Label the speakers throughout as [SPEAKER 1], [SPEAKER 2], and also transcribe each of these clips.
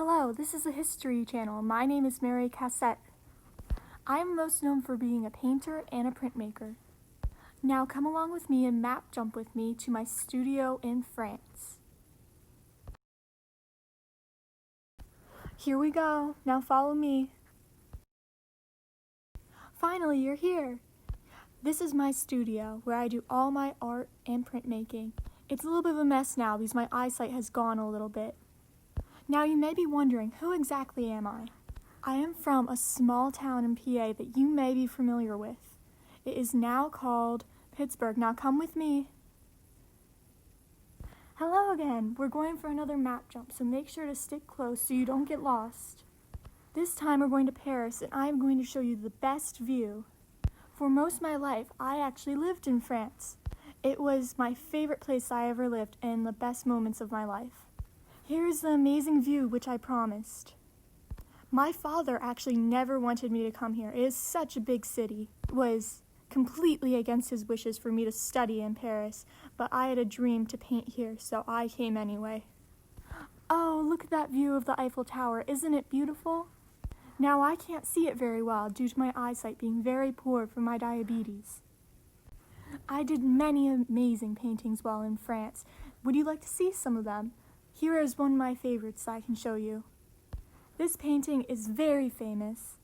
[SPEAKER 1] Hello, this is the History Channel. My name is Mary Cassette. I am most known for being a painter and a printmaker. Now come along with me and map jump with me to my studio in France. Here we go. Now follow me. Finally, you're here. This is my studio where I do all my art and printmaking. It's a little bit of a mess now because my eyesight has gone a little bit. Now you may be wondering, who exactly am I? I am from a small town in PA that you may be familiar with. It is now called Pittsburgh. Now come with me. Hello again. We're going for another map jump, so make sure to stick close so you don't get lost. This time we're going to Paris, and I'm going to show you the best view. For most of my life, I actually lived in France. It was my favorite place I ever lived and the best moments of my life. Here is the amazing view which I promised. My father actually never wanted me to come here. It is such a big city. It was completely against his wishes for me to study in Paris, but I had a dream to paint here, so I came anyway. Oh, look at that view of the Eiffel Tower. Isn't it beautiful? Now I can't see it very well due to my eyesight being very poor from my diabetes. I did many amazing paintings while in France. Would you like to see some of them? Here is one of my favorites I can show you. This painting is very famous.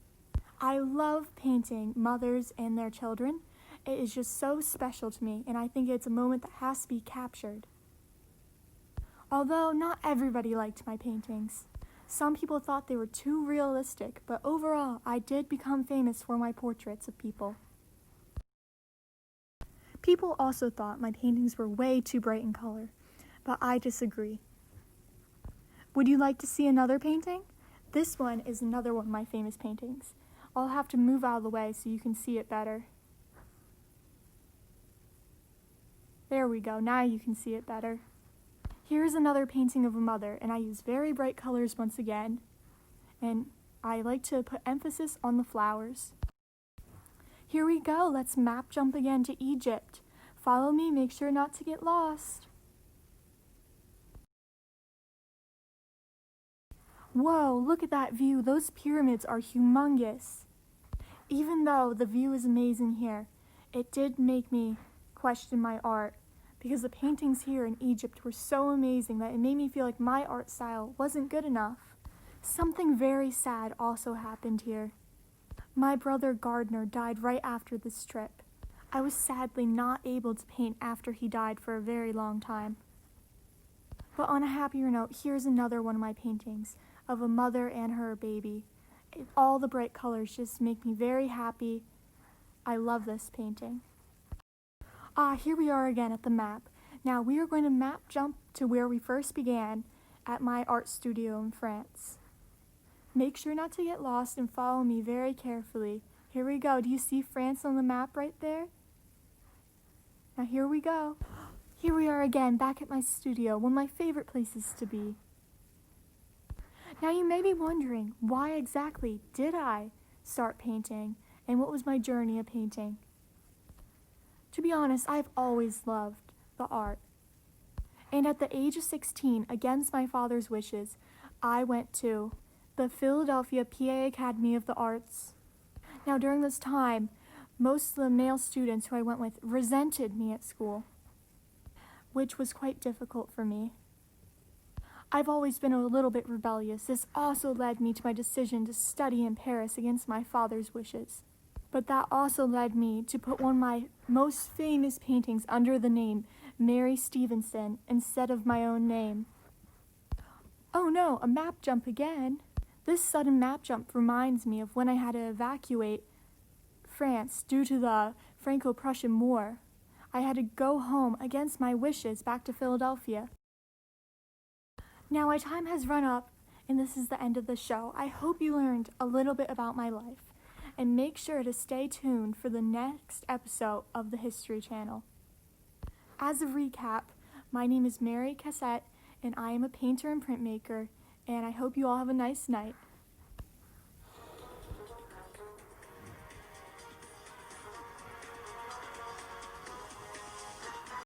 [SPEAKER 1] I love painting mothers and their children. It is just so special to me, and I think it's a moment that has to be captured. Although not everybody liked my paintings. Some people thought they were too realistic, but overall, I did become famous for my portraits of people. People also thought my paintings were way too bright in color, but I disagree. Would you like to see another painting? This one is another one of my famous paintings. I'll have to move out of the way so you can see it better. There we go, now you can see it better. Here's another painting of a mother, and I use very bright colors once again. And I like to put emphasis on the flowers. Here we go, let's map jump again to Egypt. Follow me, make sure not to get lost. Whoa, look at that view. Those pyramids are humongous. Even though the view is amazing here, it did make me question my art because the paintings here in Egypt were so amazing that it made me feel like my art style wasn't good enough. Something very sad also happened here. My brother Gardner died right after this trip. I was sadly not able to paint after he died for a very long time. But on a happier note, here's another one of my paintings of a mother and her baby. All the bright colors just make me very happy. I love this painting. Here we are again at the map. Now we are going to map jump to where we first began at my art studio in France. Make sure not to get lost and follow me very carefully. Here we go. Do you see France on the map right there? Now here we go. Here we are again, back at my studio, one of my favorite places to be. Now you may be wondering, why exactly did I start painting, and what was my journey of painting? To be honest, I've always loved the art. And at the age of 16, against my father's wishes, I went to the Philadelphia PA Academy of the Arts. Now during this time, most of the male students who I went with resented me at school, which was quite difficult for me. I've always been a little bit rebellious. This also led me to my decision to study in Paris against my father's wishes. But that also led me to put one of my most famous paintings under the name Mary Stevenson instead of my own name. Oh no, a map jump again. This sudden map jump reminds me of when I had to evacuate France due to the Franco-Prussian War. I had to go home against my wishes back to Philadelphia. Now my time has run up, and this is the end of the show. I hope you learned a little bit about my life, and make sure to stay tuned for the next episode of the History Channel. As a recap, my name is Mary Cassette, and I am a painter and printmaker, and I hope you all have a nice night.